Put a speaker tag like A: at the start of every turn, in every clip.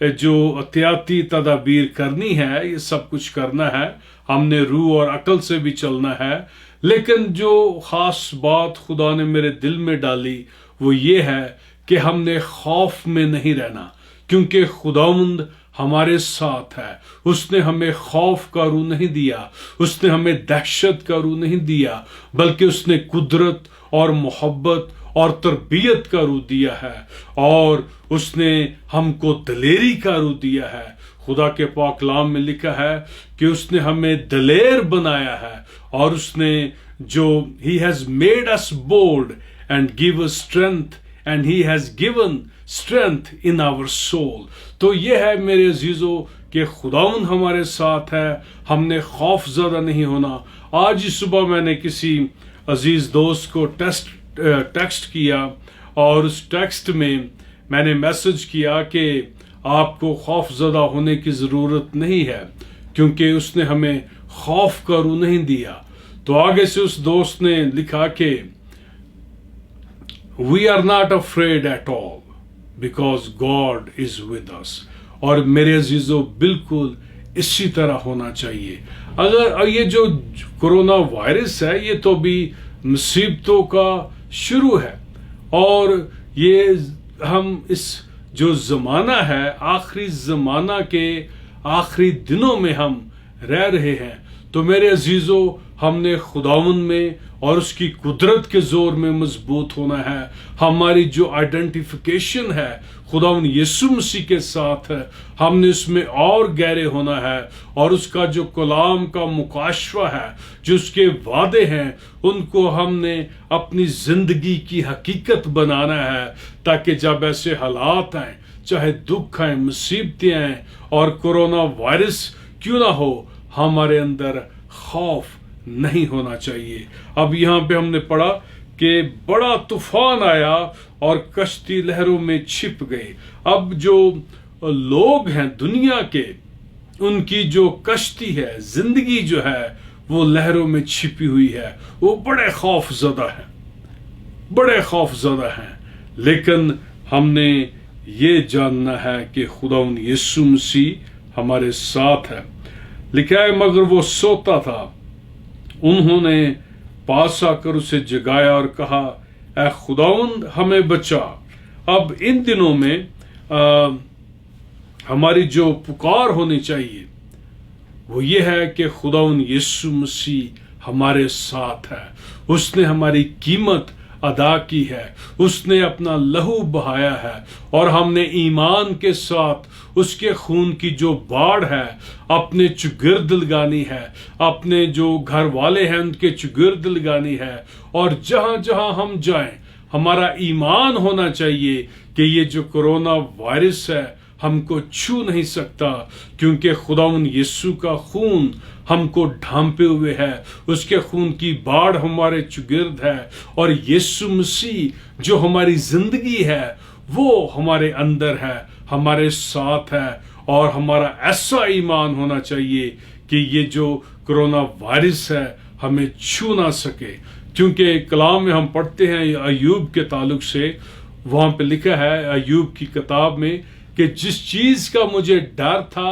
A: جو احتیاطی تدابیر کرنی ہے یہ سب کچھ کرنا ہے، ہم نے روح اور عقل سے بھی چلنا ہے، لیکن جو خاص بات خدا نے میرے دل میں ڈالی وہ یہ ہے کہ ہم نے خوف میں نہیں رہنا، کیونکہ خداوند ہمارے ساتھ ہے۔ اس نے ہمیں خوف کا روح نہیں دیا، اس نے ہمیں دہشت کا روح نہیں دیا، بلکہ اس نے قدرت اور محبت اور تربیت کا روح دیا ہے، اور اس نے ہم کو دلیری کا روح دیا ہے۔ خدا کے پاک کلام میں لکھا ہے کہ اس نے ہمیں دلیر بنایا ہے، اور اس نے جو He has made us bold and give us strength and He has given strength in our soul۔ تو یہ ہے میرے عزیزو کہ خداوند ہمارے ساتھ ہے، ہم نے خوف زدہ نہیں ہونا۔ آج ہی صبح میں نے کسی عزیز دوست کو ٹیکسٹ کیا، اور اس ٹیکسٹ میں نے میسج کیا کہ آپ کو خوف زدہ ہونے کی ضرورت نہیں ہے، کیونکہ اس نے ہمیں خوف کا روح نہیں دیا۔ تو آگے سے اس دوست نے لکھا کہ We are not afraid at all because God is with us۔ اور میرے عزیزو بالکل اسی طرح ہونا چاہیے۔ اگر یہ جو کرونا وائرس ہے یہ تو بھی مصیبتوں کا شروع ہے، اور یہ ہم اس جو زمانہ ہے آخری زمانہ کے آخری دنوں میں ہم رہ رہے ہیں، تو میرے عزیزو ہم نے خداوند میں اور اس کی قدرت کے زور میں مضبوط ہونا ہے۔ ہماری جو آئیڈینٹیفیکیشن ہے خداوند یسوع مسیح کے ساتھ ہے، ہم نے اس میں اور گہرے ہونا ہے، اور اس کا جو کلام کا مکاشفہ ہے، جو اس کے وعدے ہیں، ان کو ہم نے اپنی زندگی کی حقیقت بنانا ہے، تاکہ جب ایسے حالات آئیں، چاہے دکھ آئیں، مصیبتیں آئیں، اور کرونا وائرس کیوں نہ ہو، ہمارے اندر خوف نہیں ہونا چاہیے۔ اب یہاں پہ ہم نے پڑھا کہ بڑا طوفان آیا اور کشتی لہروں میں چھپ گئی۔ اب جو لوگ ہیں دنیا کے، ان کی جو کشتی ہے، زندگی جو ہے وہ لہروں میں چھپی ہوئی ہے، وہ بڑے خوف زدہ ہیں، بڑے خوف زدہ ہیں۔ لیکن ہم نے یہ جاننا ہے کہ خداوند یسوع مسیح ہمارے ساتھ ہے۔ لکھا ہے مگر وہ سوتا تھا، انہوں نے پاس آ کر اسے جگایا اور کہا اے خداوند ہمیں بچا۔ اب ان دنوں میں ہماری جو پکار ہونی چاہیے وہ یہ ہے کہ خداوند یسوع مسیح ہمارے ساتھ ہے، اس نے ہماری قیمت ادا کی ہے، اس نے اپنا لہو بہایا ہے، اور ہم نے ایمان کے ساتھ اس کے خون کی جو باڑ ہے اپنے چگرد لگانی ہے، اپنے جو گھر والے ہیں ان کے چگرد لگانی ہے، اور جہاں جہاں ہم جائیں ہمارا ایمان ہونا چاہیے کہ یہ جو کرونا وائرس ہے ہم کو چھو نہیں سکتا، کیونکہ خداوند یسوع کا خون ہم کو ڈھانپے ہوئے ہے، اس کے خون کی باڑ ہمارے چگرد ہے، اور یسوع مسیح جو ہماری زندگی ہے وہ ہمارے اندر ہے، ہمارے ساتھ ہے، اور ہمارا ایسا ایمان ہونا چاہیے کہ یہ جو کرونا وائرس ہے ہمیں چھو نہ سکے۔ کیونکہ کلام میں ہم پڑھتے ہیں ایوب کے تعلق سے، وہاں پہ لکھا ہے ایوب کی کتاب میں کہ جس چیز کا مجھے ڈر تھا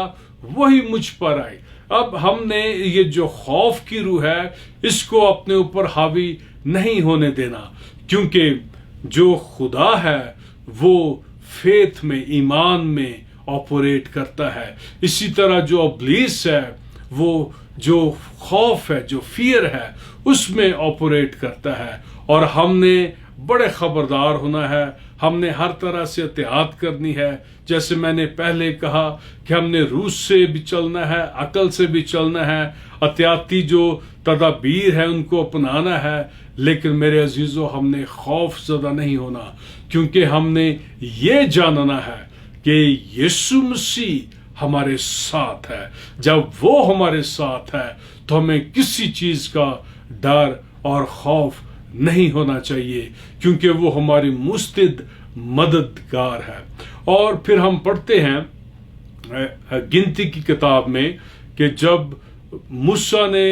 A: وہی مجھ پر آئی۔ اب ہم نے یہ جو خوف کی روح ہے اس کو اپنے اوپر حاوی نہیں ہونے دینا، کیونکہ جو خدا ہے وہ فیتھ میں، ایمان میں آپریٹ کرتا ہے۔ اسی طرح جو ابلیس ہے وہ جو خوف ہے، جو فیئر ہے، اس میں آپریٹ کرتا ہے، اور ہم نے بڑے خبردار ہونا ہے، ہم نے ہر طرح سے احتیاط کرنی ہے۔ جیسے میں نے پہلے کہا کہ ہم نے روح سے بھی چلنا ہے، عقل سے بھی چلنا ہے، احتیاطی جو تدابیر ہے ان کو اپنانا ہے، لیکن میرے عزیزو ہم نے خوف زدہ نہیں ہونا، کیونکہ ہم نے یہ جاننا ہے کہ یسوع مسیح ہمارے ساتھ ہے۔ جب وہ ہمارے ساتھ ہے تو ہمیں کسی چیز کا ڈر اور خوف نہیں ہونا چاہیے، کیونکہ وہ ہماری مستعد مددگار ہے۔ اور پھر ہم پڑھتے ہیں گنتی کی کتاب میں کہ جب موسیٰ نے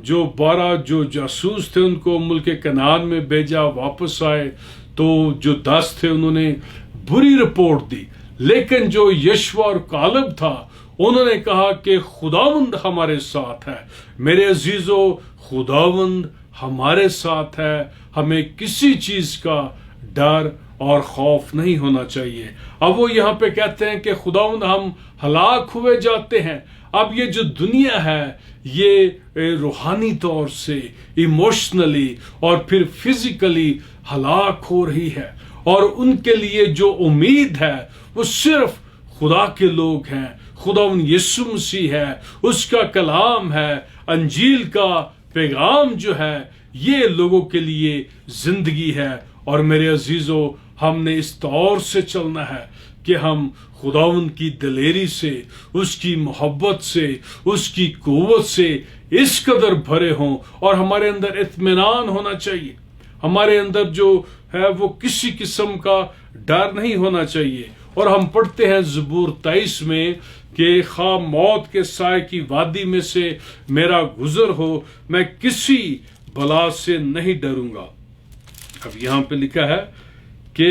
A: جو 12 جو جاسوس تھے ان کو ملک کنعان میں بھیجا، واپس آئے تو جو 10 تھے انہوں نے بری رپورٹ دی، لیکن جو یشوع اور کالب تھا انہوں نے کہا کہ خداوند ہمارے ساتھ ہے۔ میرے عزیزو، خداوند ہمارے ساتھ ہے، ہمیں کسی چیز کا ڈر اور خوف نہیں ہونا چاہیے۔ اب وہ یہاں پہ کہتے ہیں کہ خداوند ہم ہلاک ہوئے جاتے ہیں۔ اب یہ جو دنیا ہے یہ روحانی طور سے، ایموشنلی اور پھر فزیکلی ہلاک ہو رہی ہے، اور ان کے لیے جو امید ہے وہ صرف خدا کے لوگ ہیں، خداوند یسوع مسیح ہے، اس کا کلام ہے، انجیل کا پیغام جو ہے یہ لوگوں کے لیے زندگی ہے۔ اور میرے عزیزو، ہم نے اس طور سے چلنا ہے کہ ہم خداوند کی دلیری سے، اس کی محبت سے، اس کی قوت سے اس قدر بھرے ہوں، اور ہمارے اندر اطمینان ہونا چاہیے، ہمارے اندر جو ہے وہ کسی قسم کا ڈر نہیں ہونا چاہیے۔ اور ہم پڑھتے ہیں زبور 23 میں کہ خواہ موت کے سائے کی وادی میں سے میرا گزر ہو، میں کسی بلا سے نہیں ڈروں گا۔ اب یہاں پہ لکھا ہے کہ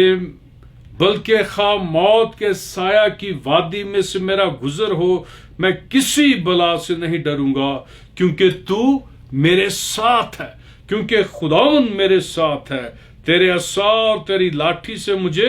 A: بلکہ خواہ موت کے سایہ کی وادی میں سے میرا گزر ہو، میں کسی بلا سے نہیں ڈروں گا، کیونکہ تو میرے ساتھ ہے، کیونکہ خداوند میرے ساتھ ہے، تیرے عصا اور تیری لاٹھی سے مجھے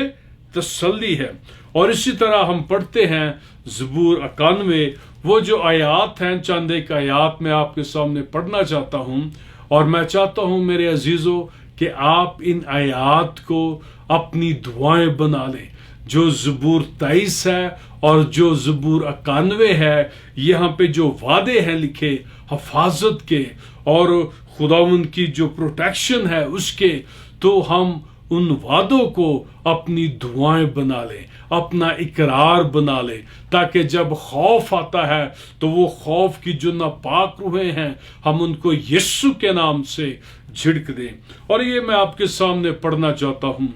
A: تسلی ہے۔ اور اسی طرح ہم پڑھتے ہیں زبور 91، وہ جو آیات ہیں، چند ایک آیات میں آپ کے سامنے پڑھنا چاہتا ہوں، اور میں چاہتا ہوں میرے عزیزو کہ آپ ان آیات کو اپنی دعائیں بنا لیں۔ جو زبور 23 ہے اور جو زبور 91 ہے، یہاں پہ جو وعدے ہیں لکھے حفاظت کے اور خداوند کی جو پروٹیکشن ہے اس کے، تو ہم ان وعدوں کو اپنی دعائیں بنا لیں، اپنا اقرار بنا لیں، تاکہ جب خوف آتا ہے تو وہ خوف کی جو ناپاک روحیں ہیں ہم ان کو یسوع کے نام سے جھڑک دیں۔ اور یہ میں آپ کے سامنے پڑھنا چاہتا ہوں،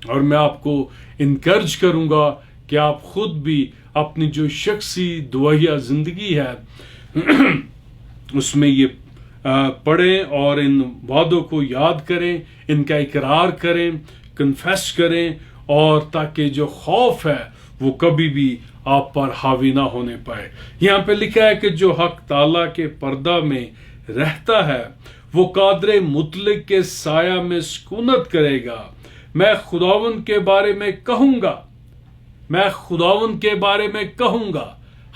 A: اور میں آپ کو انکرج کروں گا کہ آپ خود بھی اپنی جو شخصی دعائیہ زندگی ہے اس میں یہ پڑھیں اور ان وعدوں کو یاد کریں، ان کا اقرار کریں، کنفیس کریں، اور تاکہ جو خوف ہے وہ کبھی بھی آپ پر حاوی نہ ہونے پائے۔ یہاں پہ لکھا ہے کہ جو حق تعالیٰ کے پردہ میں رہتا ہے وہ قادر مطلق کے سایہ میں سکونت کرے گا۔ میں خداوند کے بارے میں کہوں گا، میں خداوند کے بارے میں کہوں گا۔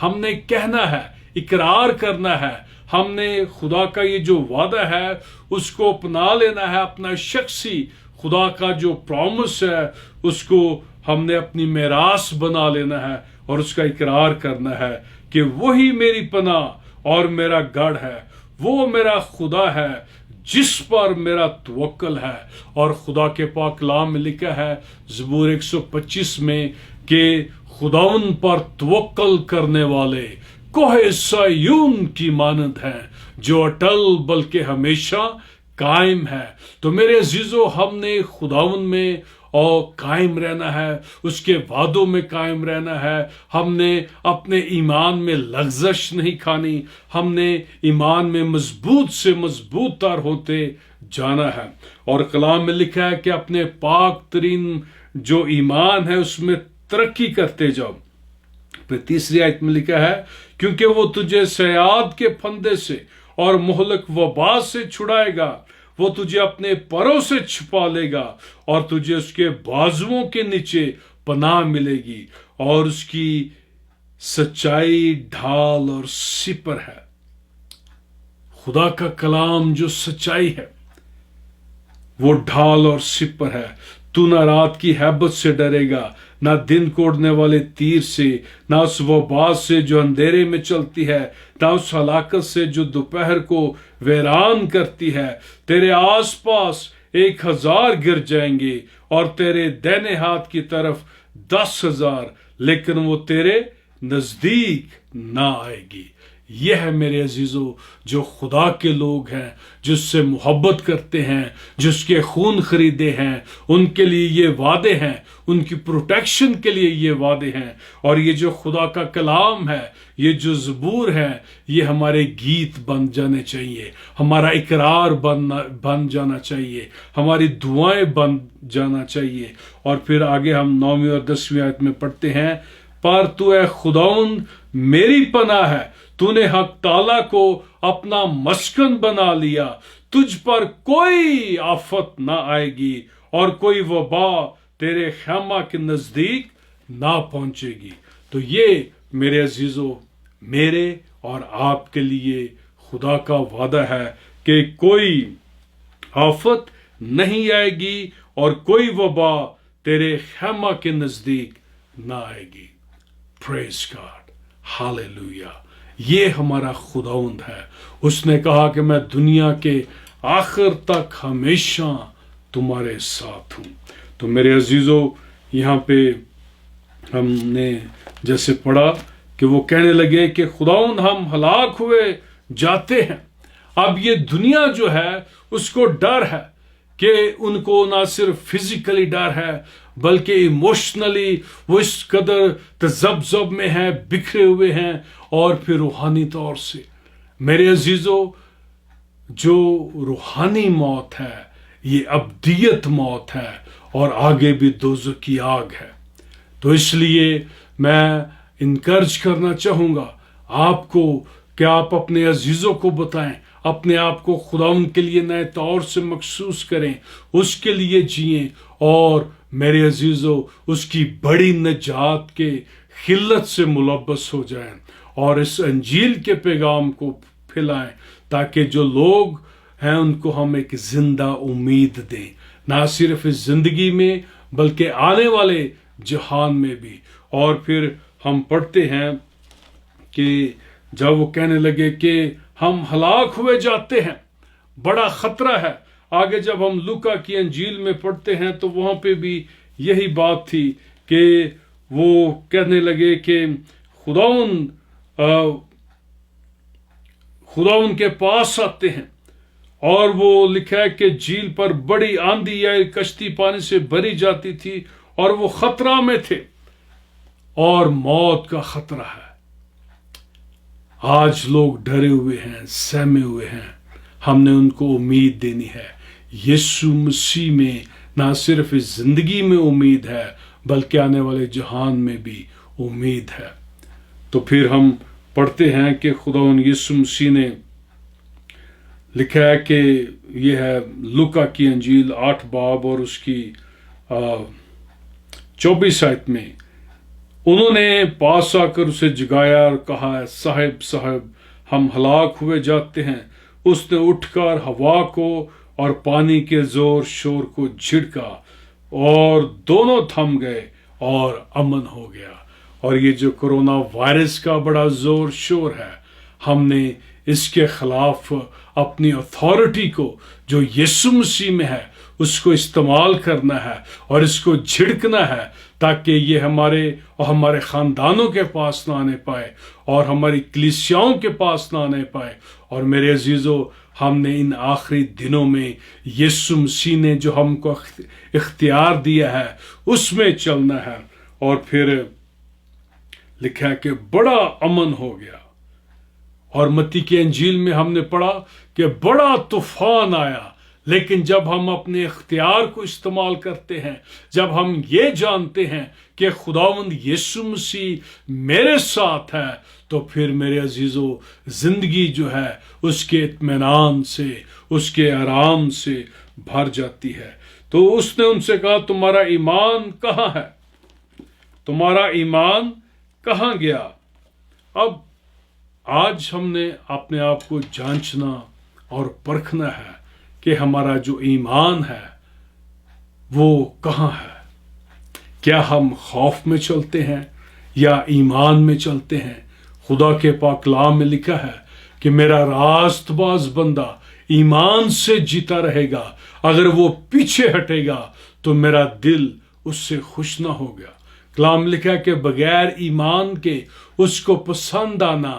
A: ہم نے کہنا ہے، اقرار کرنا ہے، ہم نے خدا کا یہ جو وعدہ ہے اس کو اپنا لینا ہے، اپنا شخصی خدا کا جو پرومس ہے اس کو ہم نے اپنی میراث بنا لینا ہے، اور اس کا اقرار کرنا ہے کہ وہی میری پناہ اور میرا گڑھ ہے، وہ میرا خدا ہے جس پر میرا توکل ہے۔ اور خدا کے پاک کلام میں لکھا ہے زبور 125 میں کہ خداوند پر توکل کرنے والے کوہ سیون کی مانند ہیں، جو اٹل بلکہ ہمیشہ قائم ہے۔ تو میرے عزیزو، ہم نے خداوند میں اور قائم رہنا ہے، اس کے وعدوں میں قائم رہنا ہے۔ ہم نے اپنے ایمان میں لغزش نہیں کھانی، ہم نے ایمان میں مضبوط سے مضبوط تر ہوتے جانا ہے۔ اور کلام میں لکھا ہے کہ اپنے پاک ترین جو ایمان ہے اس میں ترقی کرتے جاؤ۔ پھر تیسری آیت میں لکھا ہے کیونکہ وہ تجھے صیاد کے پھندے سے اور مہلک وبا سے چھڑائے گا، وہ تجھے اپنے پروں سے چھپا لے گا، اور تجھے اس کے بازوؤں کے نیچے پناہ ملے گی، اور اس کی سچائی ڈھال اور سپر ہے۔ خدا کا کلام جو سچائی ہے وہ ڈھال اور سپر ہے۔ تو نہ رات کی ہیبت سے ڈرے گا، نہ دن کوڑنے والے تیر سے، نہ اس وبا سے جو اندھیرے میں چلتی ہے، نہ اس ہلاکت سے جو دوپہر کو ویران کرتی ہے۔ تیرے آس پاس 1000 گر جائیں گے اور تیرے دائنے ہاتھ کی طرف 10,000، لیکن وہ تیرے نزدیک نہ آئے گی۔ یہ ہے میرے عزیزو جو خدا کے لوگ ہیں، جس سے محبت کرتے ہیں، جس کے خون خریدے ہیں، ان کے لیے یہ وعدے ہیں، ان کی پروٹیکشن کے لیے یہ وعدے ہیں۔ اور یہ جو خدا کا کلام ہے، یہ جو زبور ہے، یہ ہمارے گیت بن جانے چاہیے، ہمارا اقرار بن جانا چاہیے، ہماری دعائیں بن جانا چاہیے۔ اور پھر آگے ہم 9ویں اور 10ویں آیت میں پڑھتے ہیں، پر تو اے خداوند میری پناہ ہے، تو نے حق تعالیٰ کو اپنا مسکن بنا لیا، تجھ پر کوئی آفت نہ آئے گی اور کوئی وبا تیرے خیمہ کے نزدیک نہ پہنچے گی۔ تو یہ میرے عزیزو میرے اور آپ کے لیے خدا کا وعدہ ہے کہ کوئی آفت نہیں آئے گی اور کوئی وبا تیرے خیمہ کے نزدیک نہ آئے گی۔ پریز گاڈ، ہاللیلویہ۔ یہ ہمارا خداوند ہے، اس نے کہا کہ میں دنیا کے آخر تک ہمیشہ تمہارے ساتھ ہوں۔ تو میرے عزیزو یہاں پہ ہم نے جیسے پڑھا کہ وہ کہنے لگے کہ خداوند ہم ہلاک ہوئے جاتے ہیں۔ اب یہ دنیا جو ہے اس کو ڈر ہے کہ ان کو نہ صرف فزیکلی ڈر ہے بلکہ ایموشنلی وہ اس قدر تذبذب میں ہیں، بکھرے ہوئے ہیں، اور پھر روحانی طور سے میرے عزیزو جو روحانی موت ہے یہ ابدیت موت ہے اور آگے بھی دوزخ کی آگ ہے۔ تو اس لیے میں انکرج کرنا چاہوں گا آپ کو کہ آپ اپنے عزیزوں کو بتائیں، اپنے آپ کو خداوند کے لیے نئے طور سے مخصوص کریں، اس کے لیے جئیں، اور میرے عزیزو اس کی بڑی نجات کے خلت سے ملبس ہو جائیں اور اس انجیل کے پیغام کو پھیلائیں تاکہ جو لوگ ہیں ان کو ہم ایک زندہ امید دیں، نہ صرف اس زندگی میں بلکہ آنے والے جہان میں بھی۔ اور پھر ہم پڑھتے ہیں کہ جب وہ کہنے لگے کہ ہم ہلاک ہوئے جاتے ہیں، بڑا خطرہ ہے۔ آگے جب ہم لوکا کی انجیل میں پڑھتے ہیں تو وہاں پہ بھی یہی بات تھی کہ وہ کہنے لگے کہ خداوند کے پاس آتے ہیں، اور وہ لکھا ہے کہ جھیل پر بڑی آندھی آئی، کشتی پانی سے بھری جاتی تھی اور وہ خطرہ میں تھے اور موت کا خطرہ ہے۔ آج لوگ ڈرے ہوئے ہیں، سہمے ہوئے ہیں، ہم نے ان کو امید دینی ہے۔ یسوع مسیح میں نہ صرف اس زندگی میں امید ہے بلکہ آنے والے جہان میں بھی امید ہے۔ تو پھر ہم پڑھتے ہیں کہ خداوند یسوع مسیح نے لکھا ہے کہ یہ ہے لوکا کی انجیل 8 باب اور اس کی 24 آیت میں، انہوں نے پاس آ کر اسے جگایا اور کہا، صاحب صاحب ہم ہلاک ہوئے جاتے ہیں۔ اس نے اٹھ کر ہوا کو اور پانی کے زور شور کو جھڑکا اور دونوں تھم گئے اور امن ہو گیا۔ اور یہ جو کرونا وائرس کا بڑا زور شور ہے، ہم نے اس کے خلاف اپنی اتھارٹی کو جو یسوع مسیح میں ہے اس کو استعمال کرنا ہے اور اس کو جھڑکنا ہے تاکہ یہ ہمارے اور ہمارے خاندانوں کے پاس نہ آنے پائے اور ہماری کلیسیاؤں کے پاس نہ آنے پائے۔ اور میرے عزیزو ہم نے ان آخری دنوں میں یسوع مسیح نے جو ہم کو اختیار دیا ہے اس میں چلنا ہے۔ اور پھر لکھا ہے کہ بڑا امن ہو گیا۔ اور متی کی انجیل میں ہم نے پڑھا کہ بڑا طوفان آیا، لیکن جب ہم اپنے اختیار کو استعمال کرتے ہیں، جب ہم یہ جانتے ہیں کہ خداوند یسوع مسیح میرے ساتھ ہے، تو پھر میرے عزیزو زندگی جو ہے اس کے اطمینان سے، اس کے آرام سے بھر جاتی ہے۔ تو اس نے ان سے کہا، تمہارا ایمان کہاں ہے؟ تمہارا ایمان کہاں گیا؟ اب آج ہم نے اپنے آپ کو جانچنا اور پرکھنا ہے کہ ہمارا جو ایمان ہے وہ کہاں ہے۔ کیا ہم خوف میں چلتے ہیں یا ایمان میں چلتے ہیں؟ خدا کے پاک کلام میں لکھا ہے کہ میرا راست باز بندہ ایمان سے جیتا رہے گا، اگر وہ پیچھے ہٹے گا تو میرا دل اس سے خوش نہ ہوگا۔ کلام لکھا ہے کہ بغیر ایمان کے اس کو پسند آنا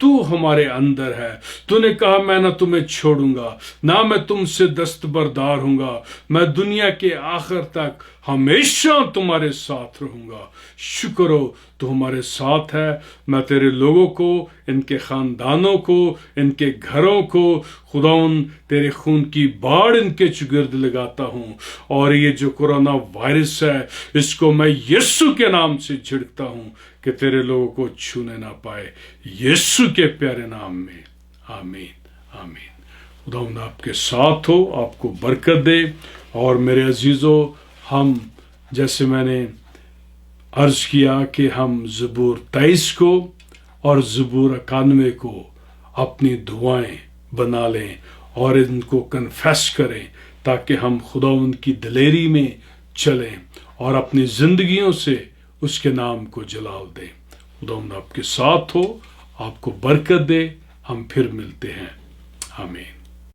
A: تو ہمارے اندر ہے. تو نے کہا میں نہ تمہیں چھوڑوں گا نہ میں تم سے دستبردار ہوں گا، میں دنیا کے آخر تک ہمیشہ تمہارے ساتھ رہوں گا. شکر ہو تو ہمارے ساتھ ہے. میں تیرے لوگوں کو، ان کے خاندانوں کو، ان کے گھروں کو خداوند تیرے خون کی باڑ ان کے چگرد لگاتا ہوں، اور یہ جو کورونا وائرس ہے اس کو میں یسوع کے نام سے جھڑکتا ہوں کہ تیرے لوگوں کو چھونے نہ پائے، یسوع کے پیارے نام میں. آمین آمین. خداوند آپ کے ساتھ ہو، آپ کو برکت دے. اور میرے عزیزو، ہم جیسے میں نے عرض کیا کہ ہم زبور 23 کو اور زبور 91 کو اپنی دعائیں بنا لیں اور ان کو کنفیس کریں، تاکہ ہم خداوند کی دلیری میں چلیں اور اپنی زندگیوں سے اس کے نام کو جلال دیں. خداوند آپ کے ساتھ ہو، آپ کو برکت دے. ہم پھر ملتے ہیں. آمین.